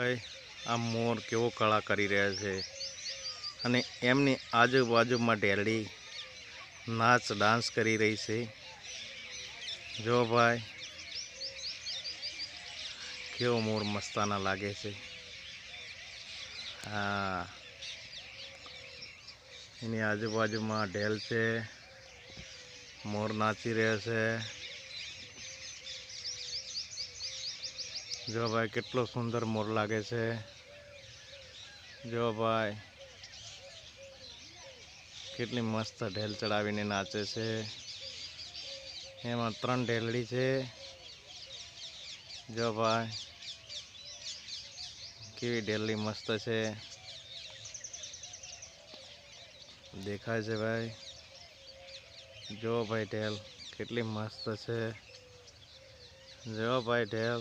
ભાઈ આ મોર કેવો કળા કરી રહ્યા છે અને એમની આજુબાજુમાં ઢેરડી નાચ ડાન્સ કરી રહી છે। જો ભાઈ કેવો મોર મસ્તાના લાગે છે। હા, એની આજુબાજુમાં ઢેલ છે, મોર નાચી રહ્યા છે। જો ભાઈ કેટલો સુંદર મોર લાગે છે। જો ભાઈ કેટલી મસ્ત ઢેલ ચડાવીને નાચે છે। એમાં 3 ઢેલડી છે। જો ભાઈ કેવી ઢેલડી મસ્ત છે, દેખાય છે ભાઈ। જો ભાઈ ઢેલ કેટલી મસ્ત છે। જો ભાઈ ઢેલ